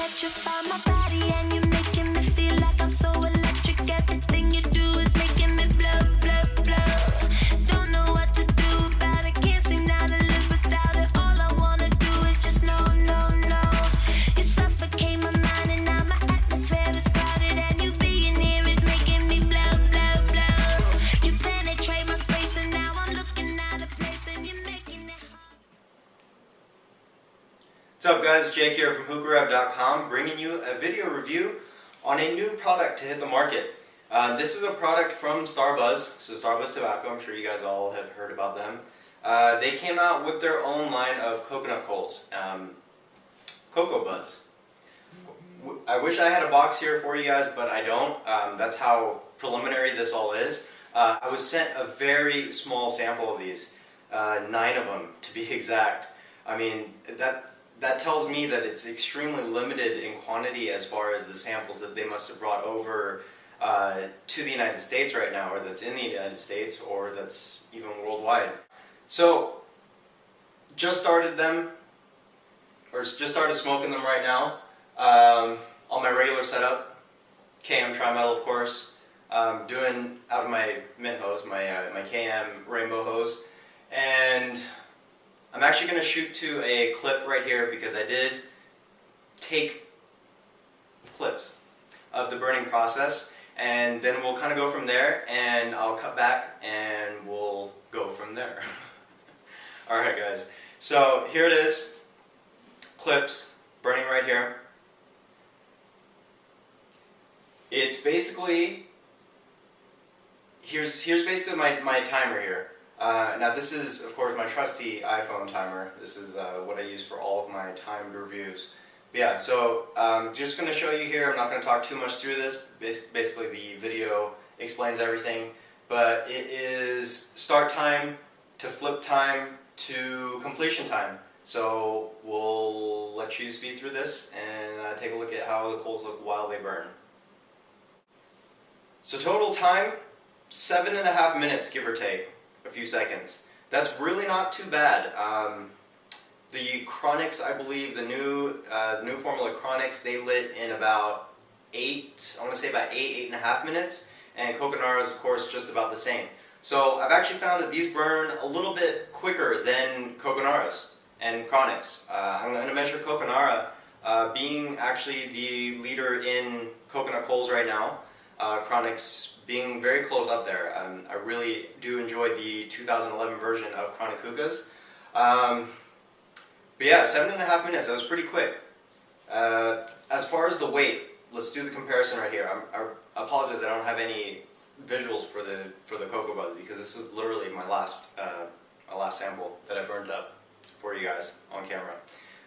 electrify my body and you're making me feel like I'm so electric. Everything you do is making me blow, blow, blow. Don't know what to do about it, can't seem now to live without it. All I wanna do is just no, no, no. You suffocate my mind and now my atmosphere is crowded, and you being here is making me blow, blow, blow. You penetrate my space and now I'm looking out of place and you're making it hard. What's up guys, Jake here from HookahRev.com, bringing you a video review on a new product to hit the market. This is a product from Cocobuzz, so Cocobuzz Tobacco, I'm sure you guys all have heard about them. They came out with their own line of coconut coals, Cocobuzz. I wish I had a box here for you guys, but I don't. That's how preliminary this all is. I was sent a very small sample of these, 9 of them to be exact. I mean, that tells me that it's extremely limited in quantity as far as the samples that they must have brought over to the United States right now, or that's in the United States, or that's even worldwide. So, just started them, or just started smoking them right now on my regular setup, KM Tri-Metal of course, doing out of my mint hose, my KM Rainbow hose, and I'm actually going to shoot to a clip right here because I did take clips of the burning process, and then we'll kind of go from there, and I'll cut back and we'll go from there. Alright guys, so here it is, clips, burning right here. It's basically, here's basically my timer here. Now this is, of course, my trusty iPhone timer. This is what I use for all of my timed reviews. But yeah, so just going to show you here. I'm not going to talk too much through this. Basically the video explains everything. But it is start time to flip time to completion time. So we'll let you speed through this and take a look at how the coals look while they burn. So total time, 7.5 minutes, give or take. A few seconds. That's really not too bad. The Chronics, I believe, the new formula Chronics, they lit in about 8.5 minutes, and Coconaras, of course, just about the same. So I've actually found that these burn a little bit quicker than Coconaras and Chronics. I'm going to measure Coconara, being actually the leader in coconut coals right now. Chronics being very close up there. I really do enjoy the 2011 version of Chronic Hookahs. But yeah, 7.5 minutes, that was pretty quick. As far as the weight, let's do the comparison right here. I apologize, I don't have any visuals for the Cocobuzz because this is literally my last sample that I burned up for you guys on camera.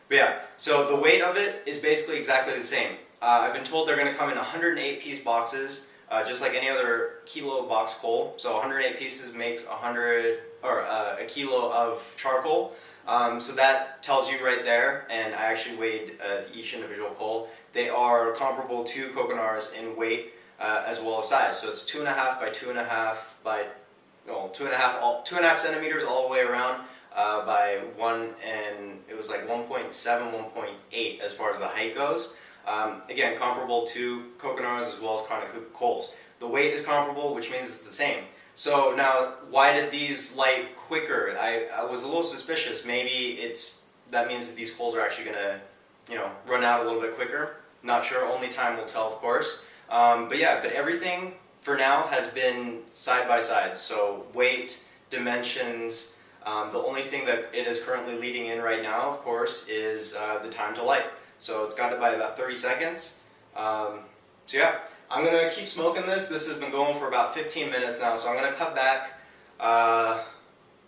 But yeah, so the weight of it is basically exactly the same. I've been told they're going to come in 108 piece boxes. Just like any other kilo box coal, so 108 pieces makes a kilo of charcoal. So that tells you right there, and I actually weighed each individual coal. They are comparable to Coconaras in weight as well as size. So it's 2.5 by 2.5 by 2.5 centimeters all the way around by 1, and it was like 1.7, 1.8 as far as the height goes. Again, comparable to Coconaras as well as Chronic Hookah coals. The weight is comparable, which means it's the same. So now, why did these light quicker? I was a little suspicious. Maybe that means that these coals are actually going to, run out a little bit quicker. Not sure. Only time will tell, of course. But everything for now has been side by side. So weight, dimensions. The only thing that it is currently leading in right now, of course, is the time to light. So it's got it by about 30 seconds. So yeah, I'm going to keep smoking this. This has been going for about 15 minutes now, so I'm going to cut back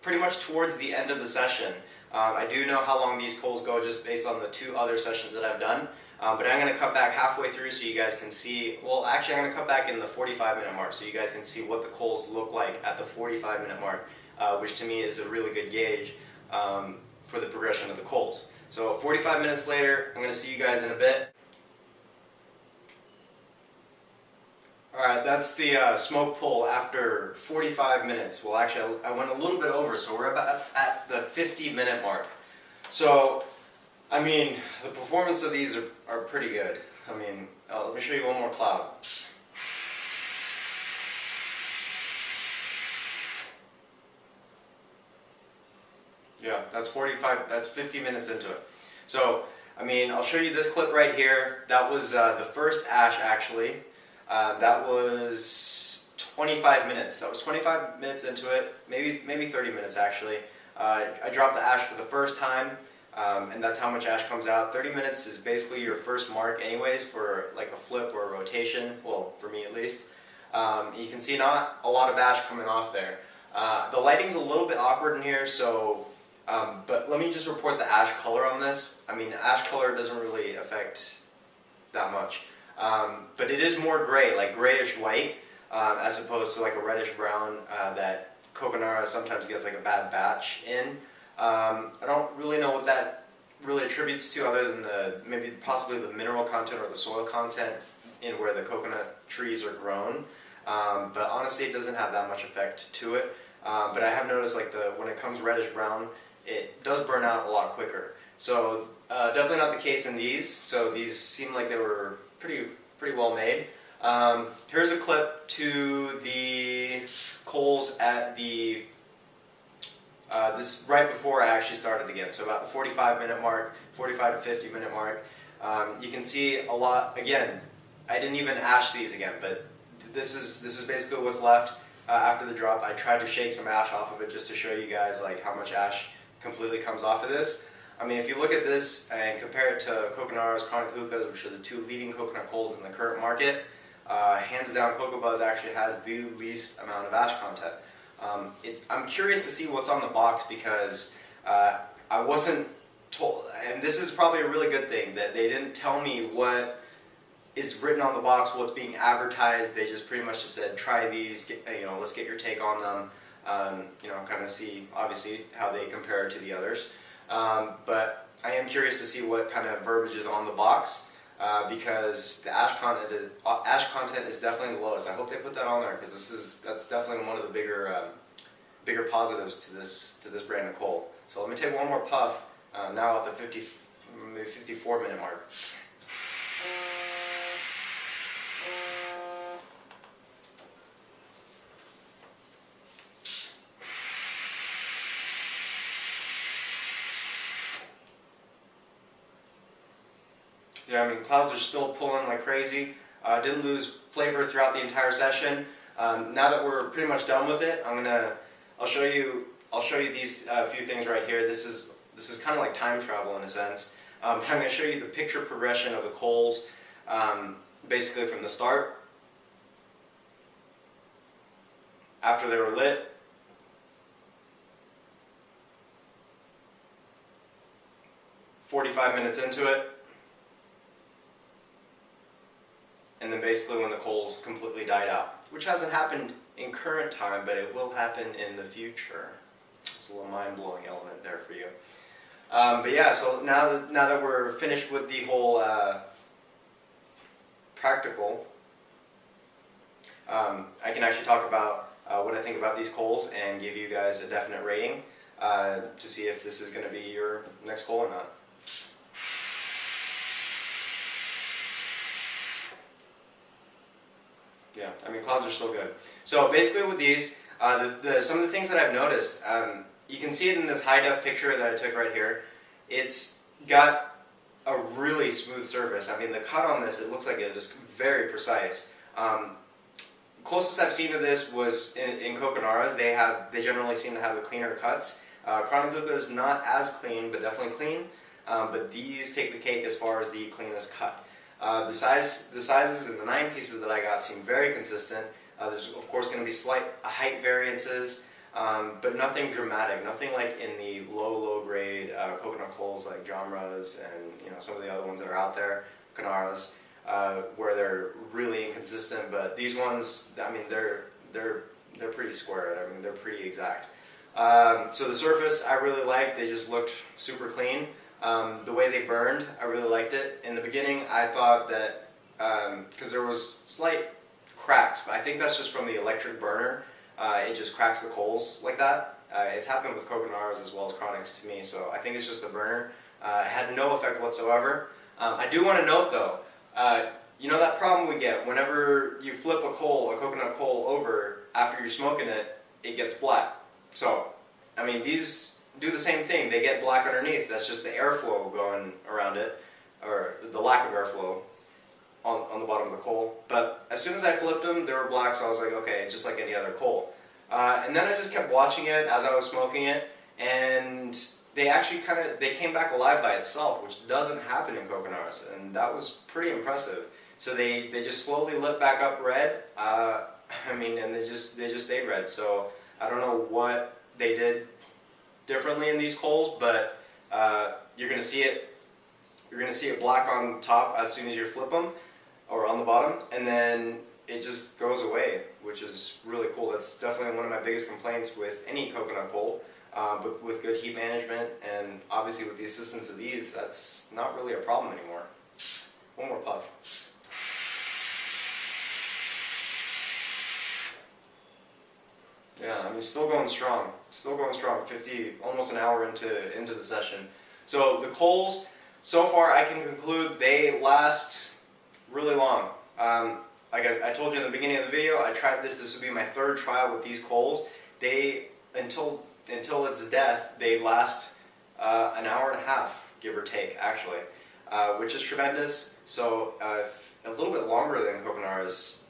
pretty much towards the end of the session. I do know how long these coals go just based on the 2 other sessions that I've done, but I'm going to cut back halfway through so you guys can see, well actually I'm going to cut back in the 45-minute mark so you guys can see what the coals look like at the 45-minute mark, which to me is a really good gauge for the progression of the coals. So 45 minutes later, I'm going to see you guys in a bit. Alright, that's the smoke pull after 45 minutes. Well actually, I went a little bit over, so we're about at the 50-minute mark. So, I mean, the performance of these are pretty good. I mean, let me show you one more cloud. Yeah, that's 50 minutes into it. So, I mean, I'll show you this clip right here. That was the first ash, actually. That was 25 minutes. That was 25 minutes into it, maybe 30 minutes, actually. I dropped the ash for the first time, and that's how much ash comes out. 30 minutes is basically your first mark anyways for like a flip or a rotation, well, for me at least. You can see not a lot of ash coming off there. The lighting's a little bit awkward in here, so but let me just report the ash color on this. I mean, ash color doesn't really affect that much. But it is more gray, like grayish white, as opposed to like a reddish brown that Coconara sometimes gets like a bad batch in. I don't really know what that really attributes to, other than maybe possibly the mineral content or the soil content in where the coconut trees are grown. But honestly, it doesn't have that much effect to it. But I have noticed like when it comes reddish brown, it does burn out a lot quicker. So definitely not the case in these. So these seem like they were pretty well made. Here's a clip to the coals at the this right before I actually started again. So about the 45-minute mark, 45 to 50-minute mark. You can see a lot. Again, I didn't even ash these again, but this is basically what's left after the drop. I tried to shake some ash off of it just to show you guys like how much ash completely comes off of this. I mean, if you look at this and compare it to Coconara's Chronic Hookahs, which are the two leading coconut coals in the current market, hands down, Cocobuzz actually has the least amount of ash content. I'm curious to see what's on the box, because I wasn't told, and this is probably a really good thing, that they didn't tell me what is written on the box, what's being advertised. They just pretty much just said, try these, let's get your take on them, kind of see, obviously, how they compare to the others. But I am curious to see what kind of verbiage is on the box, because the ash content is definitely the lowest. I hope they put that on there, because that's definitely one of the bigger positives to this brand of coal. So let me take one more puff, now at the maybe 54-minute mark. Yeah, I mean, clouds are still pulling like crazy. Didn't lose flavor throughout the entire session. Now that we're pretty much done with it, I'll show you these few things right here. This is kind of like time travel in a sense. I'm going to show you the picture progression of the coals, basically from the start, after they were lit, "45 minutes into it, and then basically when the coals completely died out, which hasn't happened in current time, but it will happen in the future. It's a little mind-blowing element there for you. But yeah, so now that we're finished with the whole practical, I can actually talk about what I think about these coals and give you guys a definite rating to see if this is going to be your next coal or not. Yeah, I mean, clouds are still good. So basically with these, some of the things that I've noticed, you can see it in this high-def picture that I took right here. It's got a really smooth surface. I mean, the cut on this, it looks like it is very precise. Closest I've seen to this was in Coconara's. They generally seem to have the cleaner cuts. Chronic Hookah is not as clean, but definitely clean. But these take the cake as far as the cleanest cut. The sizes in the 9 pieces that I got seem very consistent. There's of course going to be slight height variances, but nothing dramatic. Nothing like in the low grade coconut coals like Jamra's and some of the other ones that are out there, Coconara's, where they're really inconsistent. But these ones, I mean, they're pretty square. I mean, they're pretty exact. So the surface I really liked. They just looked super clean. The way they burned, I really liked it. In the beginning, I thought that, because there was slight cracks, but I think that's just from the electric burner. It just cracks the coals like that. It's happened with Coconara's as well as Chronics to me, so I think it's just the burner. It had no effect whatsoever. I do want to note though, you know that problem we get whenever you flip a coconut coal over after you're smoking it, it gets black. So, I mean, these do the same thing. They get black underneath. That's just the airflow going around it, or the lack of airflow on the bottom of the coal. But as soon as I flipped them, they were black, so I was like, okay, just like any other coal. And then I just kept watching it as I was smoking it, and they actually they came back alive by itself, which doesn't happen in coconuts, and that was pretty impressive. So they just slowly lit back up red. I mean, and they just stayed red. So I don't know what they did differently in these coals, but you're gonna see it. You're gonna see it black on top as soon as you flip them, or on the bottom, and then it just goes away, which is really cool. That's definitely one of my biggest complaints with any coconut coal. But with good heat management and obviously with the assistance of these, that's not really a problem anymore. One more puff. Yeah, I mean, still going strong. Still going strong. Almost an hour into the session. So the coals, so far I can conclude they last really long. Like I told you in the beginning of the video, I tried this. This would be my third trial with these coals. They, until its death, they last an hour and a half, give or take, actually, which is tremendous. So a little bit longer than coconuts,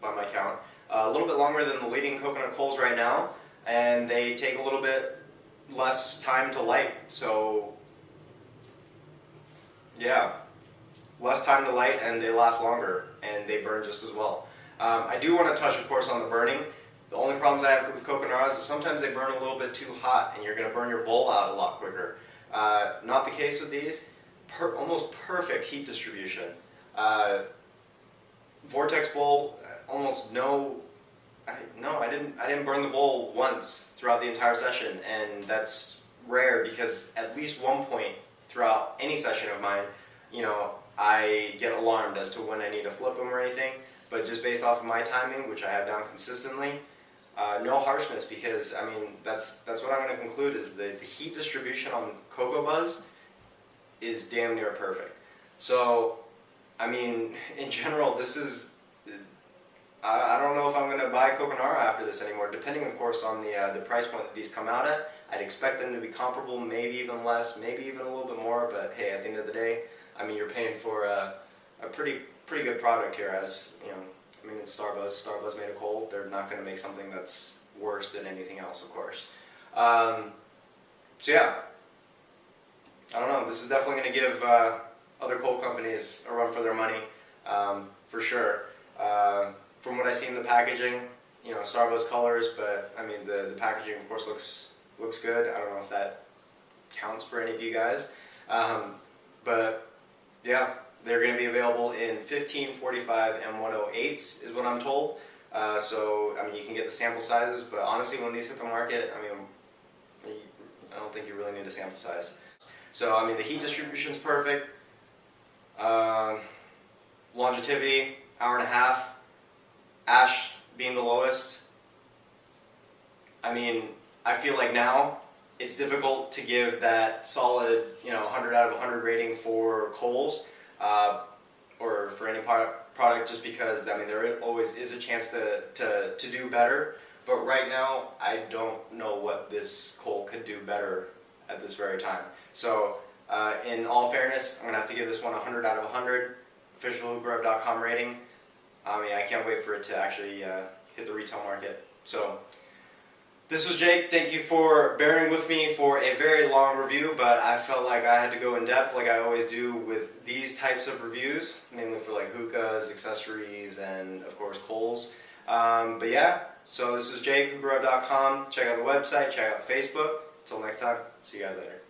by my count. A little bit longer than the leading coconut coals right now, and they take a little bit less time to light. So yeah, less time to light, and they last longer, and they burn just as well. I do want to touch, of course, on the burning. The only problems I have with coconuts is sometimes they burn a little bit too hot, and you're going to burn your bowl out a lot quicker. Not the case with these. Almost perfect heat distribution. Vortex bowl, almost no. I didn't burn the bowl once throughout the entire session, and that's rare because at least one point throughout any session of mine, you know, I get alarmed as to when I need to flip them or anything. But just based off of my timing, which I have down consistently, no harshness, because I mean that's what I'm going to conclude is the heat distribution on Cocobuzz is damn near perfect. So I mean, in general, this is. I don't know if I'm going to buy Coconara after this anymore, depending, of course, on the price point that these come out at. I'd expect them to be comparable, maybe even less, maybe even a little bit more, but hey, at the end of the day, I mean, you're paying for a pretty good product here, as, you know, I mean, it's Starbuzz. Starbuzz made a coal. They're not going to make something that's worse than anything else, of course. So yeah, I don't know. This is definitely going to give other coal companies a run for their money, for sure. From what I see in the packaging, you know, Starbuzz colors, but I mean the packaging of course looks good. I don't know if that counts for any of you guys, but yeah, they're going to be available in 15, 45, and 108s is what I'm told. So I mean, you can get the sample sizes, but honestly, when these hit the market, I mean, I don't think you really need a sample size. So I mean, the heat distribution's perfect. Longevity, hour and a half. Ash being the lowest. I mean, I feel like now it's difficult to give that solid, you know, 100 out of 100 rating for coals, or for any product, just because, I mean, there always is a chance to do better. But right now, I don't know what this coal could do better at this very time. So, in all fairness, I'm going to have to give this one 100 out of 100, official HookahRev.com rating. I mean, I can't wait for it to actually hit the retail market. So, this was Jake. Thank you for bearing with me for a very long review, but I felt like I had to go in depth like I always do with these types of reviews, mainly for like hookahs, accessories, and of course coals. But yeah, so this is Jake, HookahRev.com. Check out the website, check out Facebook. Until next time, see you guys later.